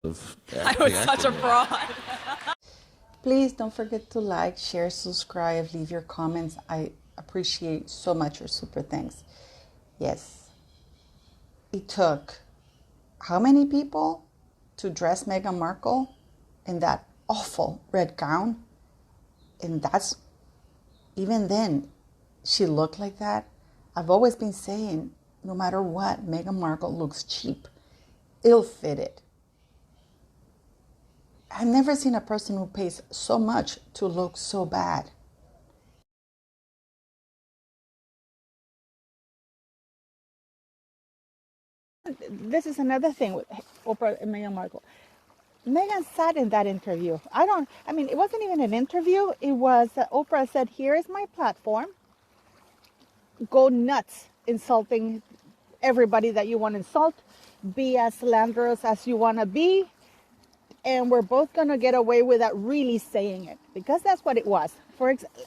I was such a fraud. Please don't forget to like, share, subscribe, leave your comments. I appreciate so much your super thanks. Yes, it took how many people to dress Meghan Markle in that awful red gown? And that's, even then, she looked like that. I've always been saying, no matter what, Meghan Markle looks cheap, ill-fitted. I've never seen a person who pays so much to look so bad. This is another thing with Oprah and Meghan Markle. Meghan sat in that interview. It wasn't even an interview. It was Oprah said, here is my platform. Go nuts insulting everybody that you want to insult. Be as slanderous as you want to be. And we're both going to get away without really saying it. Because that's what it was. For example,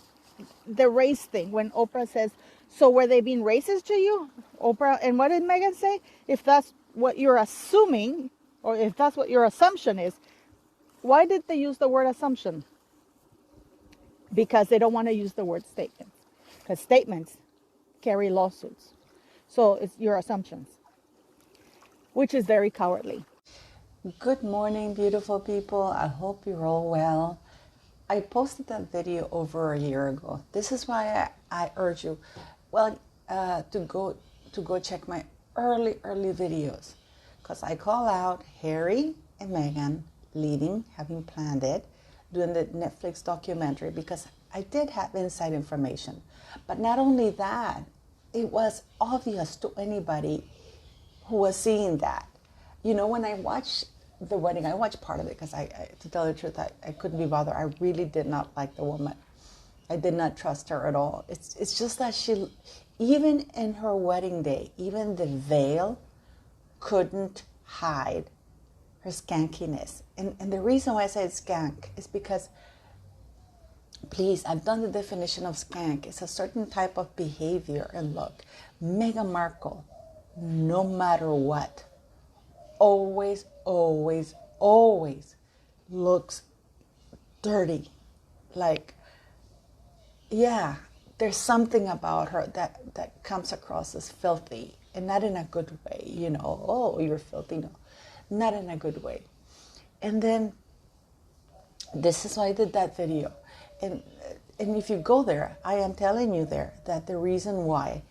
the race thing, when Oprah says, so were they being racist to you? Oprah, and what did Meghan say? If that's what you're assuming, or if that's what your assumption is, why did they use the word assumption? Because they don't want to use the word statement. Because statements carry lawsuits. So it's your assumptions, which is very cowardly. Good morning, beautiful people. I hope you're all well. I posted that video over a year ago. This is why I urge you, to go check my early videos, because I call out Harry and Meghan leaving, having planned it, doing the Netflix documentary, because I did have inside information. But not only that, it was obvious to anybody who was seeing that. You know, when I watched the wedding, I watched part of it because to tell the truth, I couldn't be bothered. I really did not like the woman. I did not trust her at all. It's just that she, even in her wedding day, even the veil couldn't hide her skankiness. And the reason why I say skank is because, please, I've done the definition of skank. It's a certain type of behavior and look. Meghan Markle, no matter what, always looks dirty. Like, yeah, there's something about her that comes across as filthy, and not in a good way, you know, oh, you're filthy. No, not in a good way. And then this is why I did that video. And if you go there, I am telling you there that the reason why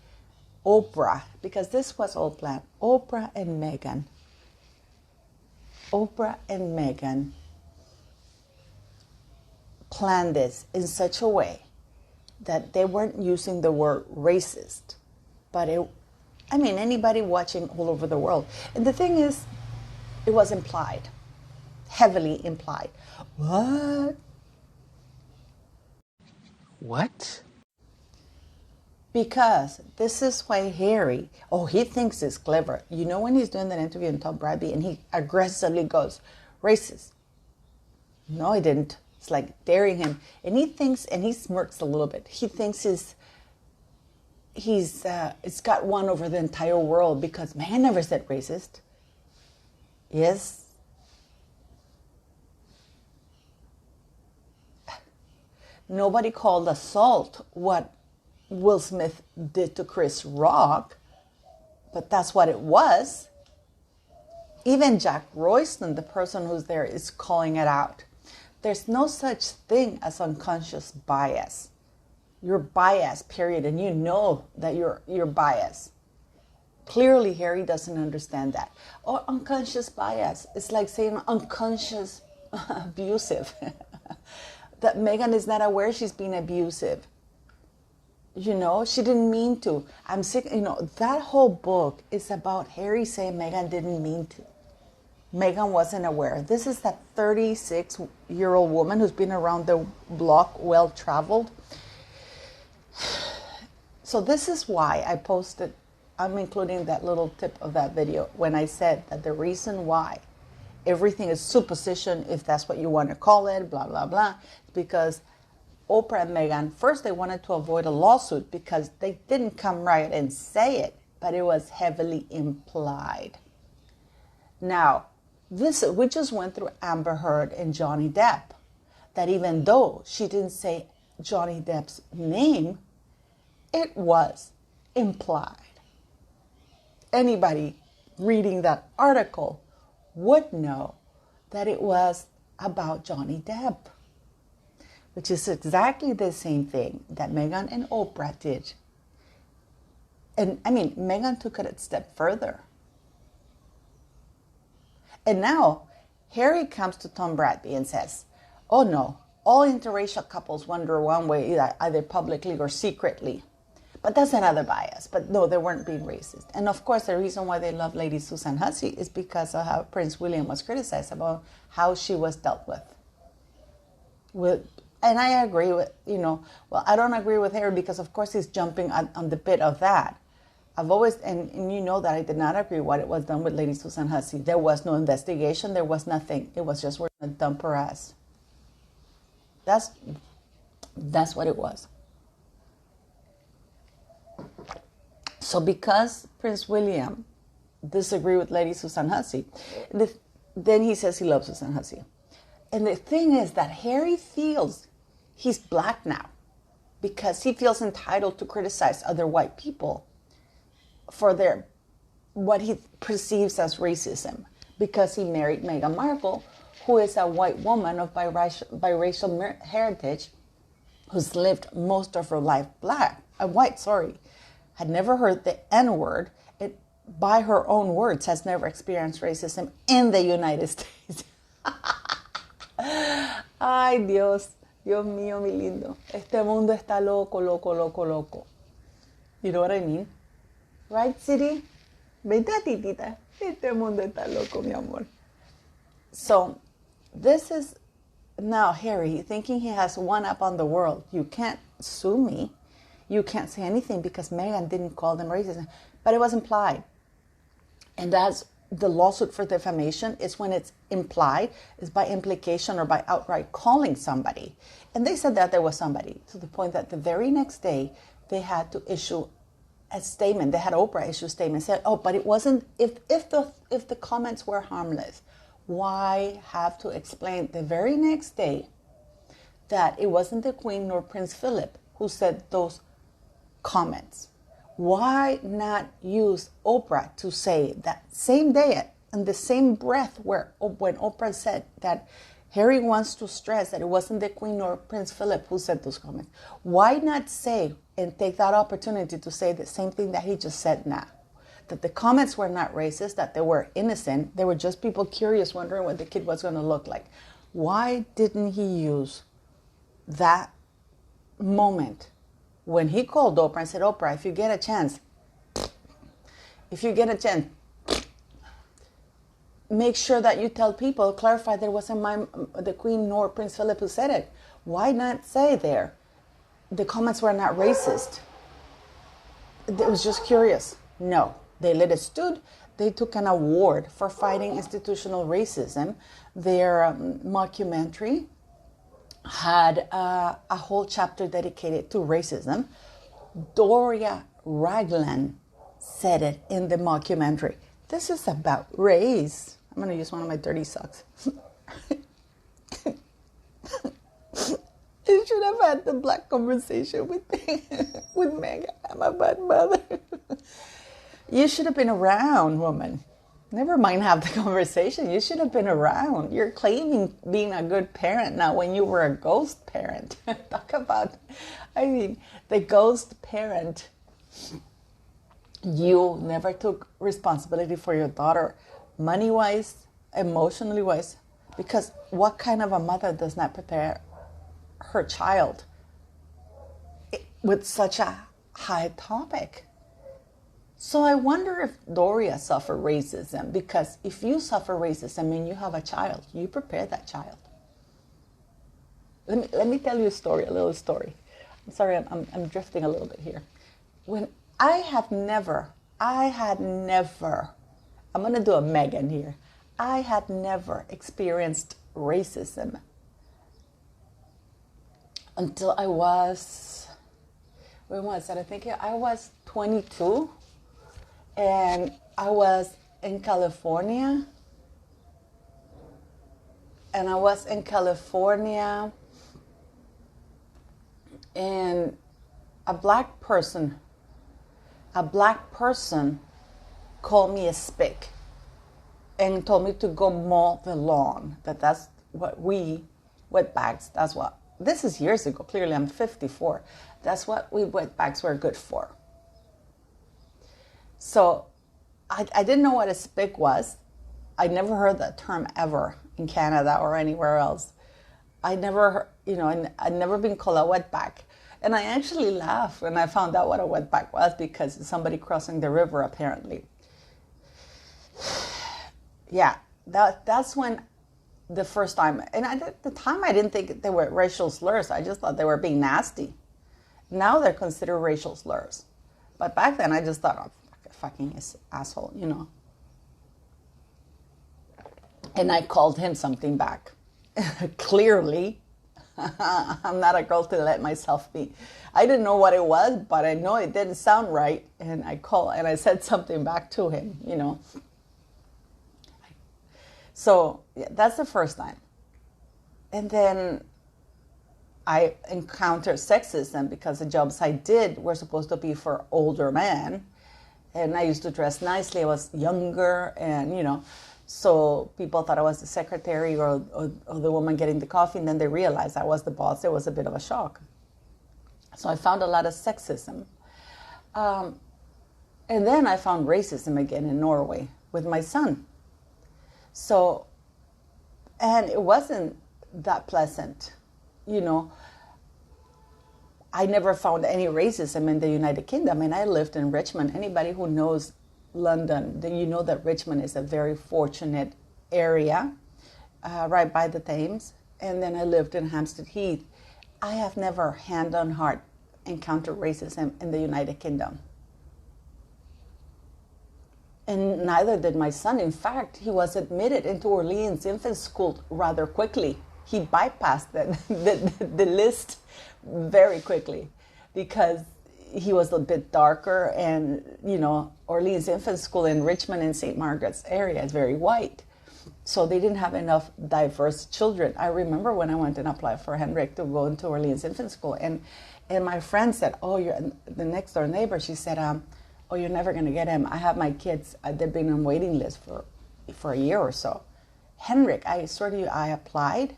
Oprah, because this was all planned, Oprah and Meghan planned this in such a way that they weren't using the word racist, but anybody watching all over the world. And the thing is, it was implied, heavily implied. What? Because this is why Harry, he thinks he's clever. You know, when he's doing that interview in Tom Bradby and he aggressively goes, racist. No, he didn't. It's like daring him. And he thinks, and he smirks a little bit. He thinks it's got one over the entire world because man never said racist. Yes. Nobody called assault what Will Smith did to Chris Rock, but that's what it was. Even Jack Royston, the person who's there, is calling it out. There's no such thing as unconscious bias. You're biased, period, and you know that you're biased. Clearly, Harry doesn't understand that. Or unconscious bias. It's like saying unconscious abusive. That Meghan is not aware she's being abusive. You know, she didn't mean to. I'm sick. You know, that whole book is about Harry saying Meghan didn't mean to. Meghan wasn't aware. This is that 36-year-old woman who's been around the block, well-traveled. So this is why I posted, I'm including that little tip of that video, when I said that the reason why everything is supposition, if that's what you want to call it, blah, blah, blah, because Oprah and Meghan, first they wanted to avoid a lawsuit because they didn't come right and say it, but it was heavily implied. Now, we just went through Amber Heard and Johnny Depp. That even though she didn't say Johnny Depp's name, it was implied. Anybody reading that article would know that it was about Johnny Depp, which is exactly the same thing that Meghan and Oprah did. And I mean, Meghan took it a step further. And now Harry comes to Tom Bradby and says, oh no, all interracial couples wonder one way, either publicly or secretly. But that's another bias. But no, they weren't being racist. And of course, the reason why they love Lady Susan Hussey is because of how Prince William was criticized about how she was dealt with. And I agree with, I don't agree with Harry because of course he's jumping on the bit of that. I've always, and you know that I did not agree what it was done with Lady Susan Hussey. There was no investigation. There was nothing. It was just we're going to dump her ass. That's what it was. So because Prince William disagreed with Lady Susan Hussey, then he says he loves Susan Hussey. And the thing is that Harry feels he's black now because he feels entitled to criticize other white people for what he perceives as racism because he married Meghan Markle, who is a white woman of biracial heritage who's lived most of her life white, had never heard the N-word, by her own words, has never experienced racism in the United States. Ay, Dios mío, mi lindo. Este mundo está loco, loco, loco, loco. You know what I mean? Right, City? ¿Verdad, titita? Este mundo está loco, mi amor. So, this is now Harry thinking he has one up on the world. You can't sue me. You can't say anything because Meghan didn't call them racist. But it was implied. And that's the lawsuit for defamation is when it's implied, is by implication or by outright calling somebody. And they said that there was somebody to the point that the very next day they had to issue a statement. They had Oprah issue a statement said, oh, but it wasn't, if the comments were harmless, why have to explain the very next day that it wasn't the Queen nor Prince Philip who said those comments? Why not use Oprah to say that same day in the same breath when Oprah said that Harry wants to stress that it wasn't the Queen or Prince Philip who said those comments? Why not say and take that opportunity to say the same thing that he just said now? That the comments were not racist, that they were innocent. They were just people curious, wondering what the kid was going to look like. Why didn't he use that moment when he called Oprah and said, Oprah, if you get a chance, make sure that you tell people, clarify that it wasn't the Queen nor Prince Philip who said it. Why not say there, the comments were not racist? It was just curious. No, they let it stood. They took an award for fighting institutional racism. Their mockumentary had a whole chapter dedicated to racism. Doria Raglan said it in the mockumentary. This is about race. I'm going to use one of my dirty socks. You should have had the black conversation with Meghan. I'm a bad mother. You should have been around, woman. Never mind have the conversation. You should have been around. You're claiming being a good parent now when you were a ghost parent. Talk about, the ghost parent. You never took responsibility for your daughter, money-wise, emotionally-wise, because what kind of a mother does not prepare her child with such a high topic? So I wonder if Doria suffered racism, because if you suffer racism and you have a child, you prepare that child. Let me tell you a little story. I'm sorry, I'm drifting a little bit here. When I had never, I'm going to do a Meghan here. I had never experienced racism until I was, when was that? I think I was 22, and I was in California, and I was in California, and a black person called me a spick and told me to go mow the lawn. That's what we wetbacks, this is years ago, clearly I'm 54. That's what we wetbacks were good for. So I didn't know what a spick was. I never heard that term ever in Canada or anywhere else. I'd never been called a wetback. And I actually laughed when I found out what a wetback was, because it's somebody crossing the river, apparently. Yeah, that's when the first time, and at the time I didn't think they were racial slurs. I just thought they were being nasty. Now they're considered racial slurs. But back then I just thought, oh, fucking asshole, And I called him something back. Clearly, I'm not a girl to let myself be. I didn't know what it was, but I know it didn't sound right. And I said something back to him, So yeah, that's the first time. And then I encountered sexism because the jobs I did were supposed to be for older men. And I used to dress nicely. I was younger, and, so people thought I was the secretary or the woman getting the coffee, and then they realized I was the boss. It was a bit of a shock. So I found a lot of sexism. And then I found racism again in Norway with my son. So, and it wasn't that pleasant, I never found any racism in the United Kingdom, and I lived in Richmond. Anybody who knows London, you know that Richmond is a very fortunate area, right by the Thames. And then I lived in Hampstead Heath. I have never, hand on heart, encountered racism in the United Kingdom. And neither did my son. In fact, he was admitted into Orleans Infant School rather quickly. He bypassed the list very quickly because he was a bit darker, and, Orleans Infant School in Richmond and St. Margaret's area is very white. So they didn't have enough diverse children. I remember when I went and applied for Henrik to go into Orleans Infant School, and my friend said, oh, you're the next door neighbor. She said, oh, you're never going to get him. I have my kids. They've been on waiting list for a year or so. Henrik, I swear to you, I applied.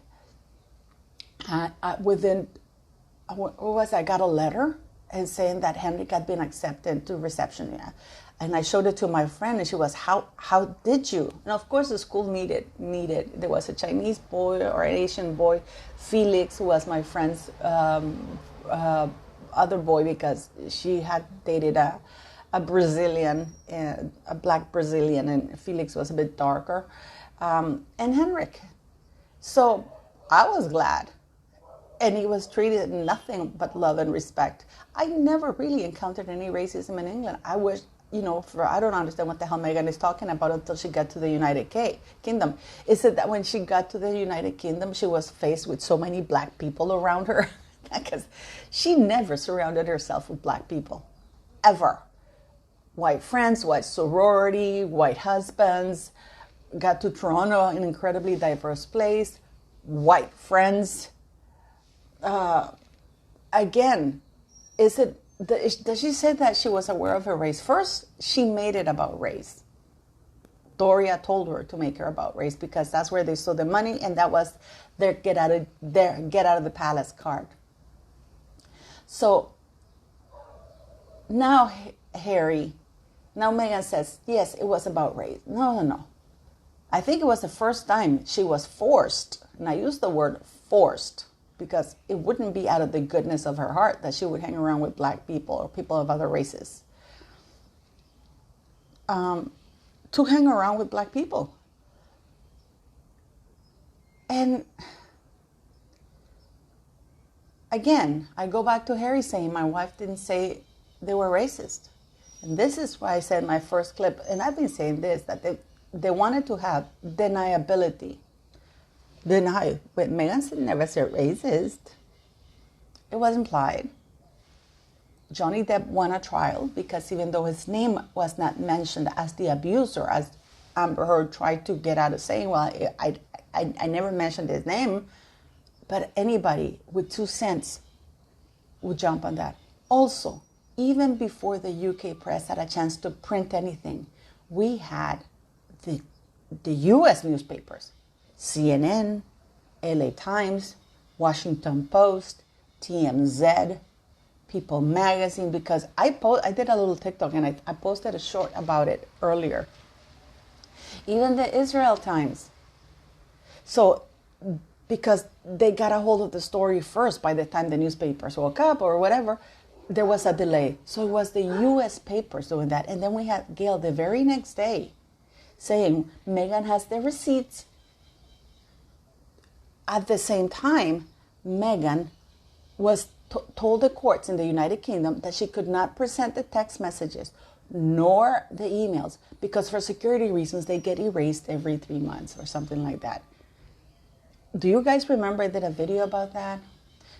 Within, I got a letter and saying that Henrik had been accepted to reception. Yeah. And I showed it to my friend, and she was, how did you? And of course the school needed, there was a Chinese boy or an Asian boy, Felix, who was my friend's other boy, because she had dated a Brazilian, a black Brazilian, and Felix was a bit darker, and Henrik. So I was glad. And he was treated nothing but love and respect. I never really encountered any racism in England. I wish, I don't understand what the hell Meghan is talking about until she got to the United Kingdom. Is it that when she got to the United Kingdom, she was faced with so many black people around her? Because she never surrounded herself with black people, ever. White friends, white sorority, white husbands. Got to Toronto, an incredibly diverse place. White friends. Again, does she say that she was aware of her race? First, she made it about race. Doria told her to make her about race because that's where they saw the money, and that was their get out of the palace card. So now Meghan says, yes, it was about race. No. I think it was the first time she was forced, and I use the word forced, because it wouldn't be out of the goodness of her heart that she would hang around with black people or people of other races. To hang around with black people. And again, I go back to Harry saying my wife didn't say they were racist. And this is why I said in my first clip, and I've been saying this, that they wanted to have deniability. Deny, but Meghan never said racist. It was implied. Johnny Depp won a trial because even though his name was not mentioned as the abuser, as Amber Heard tried to get out of saying, well, I I never mentioned his name, but anybody with 2 cents would jump on that. Also, even before the UK press had a chance to print anything, we had the US newspapers, CNN, LA Times, Washington Post, TMZ, People Magazine, because I did a little TikTok and I posted a short about it earlier. Even the Israel Times. So, because they got a hold of the story first by the time the newspapers woke up or whatever, there was a delay. So it was the US papers doing that. And then we had Gail the very next day saying Meghan has the receipts. At the same time, Meghan was told the courts in the United Kingdom that she could not present the text messages nor the emails because for security reasons they get erased every 3 months or something like that. Do you guys remember I did a video about that?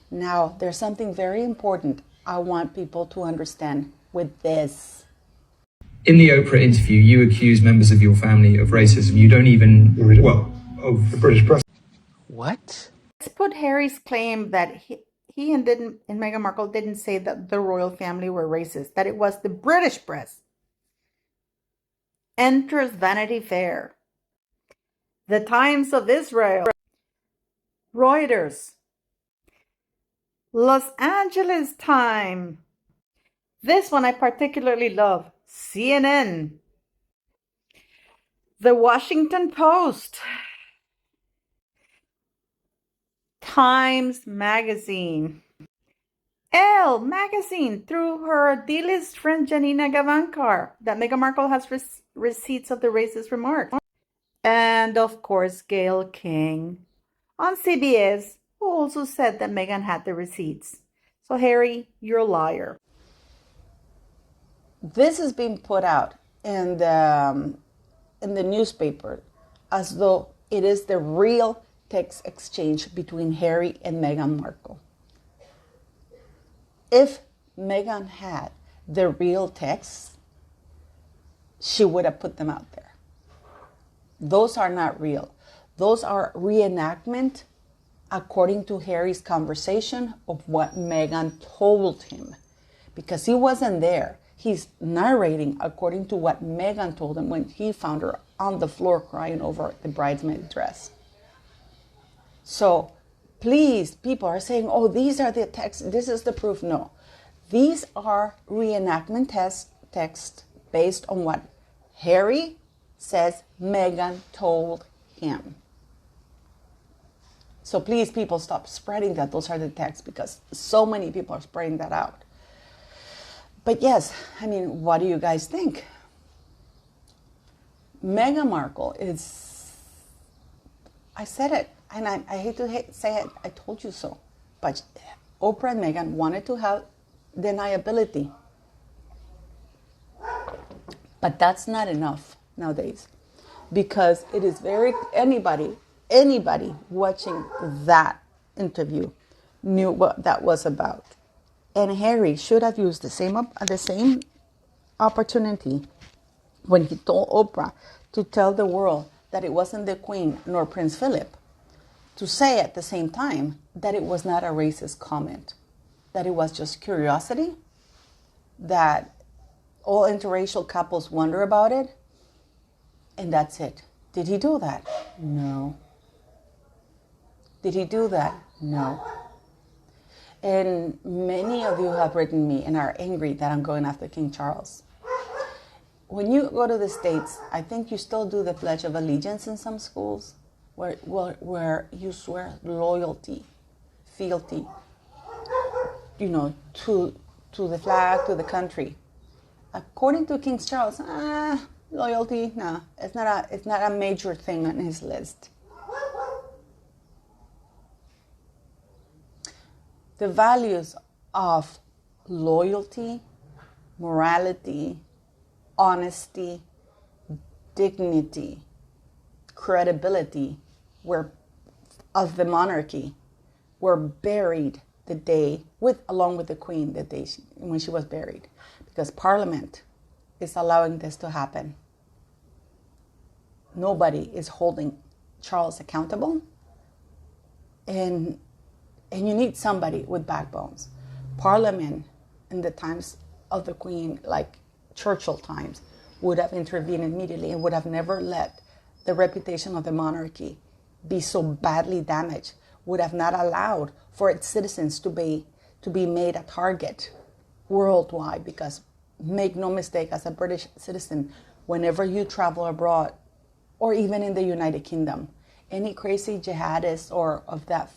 Now, there's something very important I want people to understand with this. In the Oprah interview, you accuse members of your family of racism. You don't even, well, of the British press. What? Let's put Harry's claim that he and Meghan Markle didn't say that the royal family were racist, that it was the British press. Enters Vanity Fair, The Times of Israel, Reuters, Los Angeles Times. This one I particularly love, CNN, The Washington Post, Times Magazine, Elle Magazine through her D-list friend Janina Gavankar that Meghan Markle has receipts of the racist remarks. And of course, Gayle King on CBS, who also said that Meghan had the receipts. So Harry, you're a liar. This is being put out in the newspaper as though it is the real text exchange between Harry and Meghan Markle. If Meghan had the real texts, she would have put them out there. Those are not real. Those are reenactment according to Harry's conversation of what Meghan told him. Because he wasn't there. He's narrating according to what Meghan told him when he found her on the floor crying over the bridesmaid dress. So please, people are saying, oh, these are the texts, this is the proof. No, these are reenactment texts based on what Harry says Meghan told him. So please, people, stop spreading that those are the texts because so many people are spreading that out. But yes, I mean, what do you guys think? Meghan Markle is, I said it, and I hate to say it, I told you so. But Oprah and Meghan wanted to have deniability. But that's not enough nowadays. Because it is anybody watching that interview knew what that was about. And Harry should have used the same opportunity when he told Oprah to tell the world that it wasn't the Queen nor Prince Philip, to say at the same time that it was not a racist comment, that it was just curiosity, that all interracial couples wonder about it, and that's it. Did he do that? No. Did he do that? No. And many of you have written me and are angry that I'm going after King Charles. When you go to the States, I think you still do the Pledge of Allegiance in some schools where you swear loyalty, fealty, to the flag, to the country. According to King Charles, loyalty, no, it's not a major thing on his list. The values of loyalty, morality, honesty, dignity, credibility of the monarchy were buried the day along with the Queen when she was buried, because Parliament is allowing this to happen. Nobody is holding Charles accountable, and you need somebody with backbones. Parliament in the times of the Queen, like Churchill times, would have intervened immediately and would have never let the reputation of the monarchy be so badly damaged, would have not allowed for its citizens to be made a target worldwide. Because make no mistake, as a British citizen, whenever you travel abroad, or even in the United Kingdom, any crazy jihadist or of that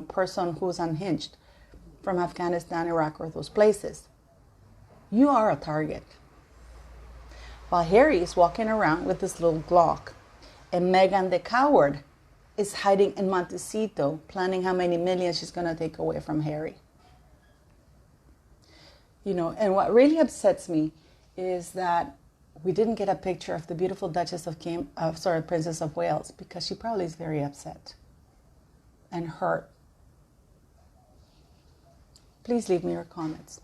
person who's unhinged from Afghanistan, Iraq, or those places, you are a target. While Harry is walking around with this little Glock, and Meghan the coward is hiding in Montecito, planning how many millions she's going to take away from Harry. And what really upsets me is that we didn't get a picture of the beautiful Princess of Wales, because she probably is very upset and hurt. Please leave me your comments.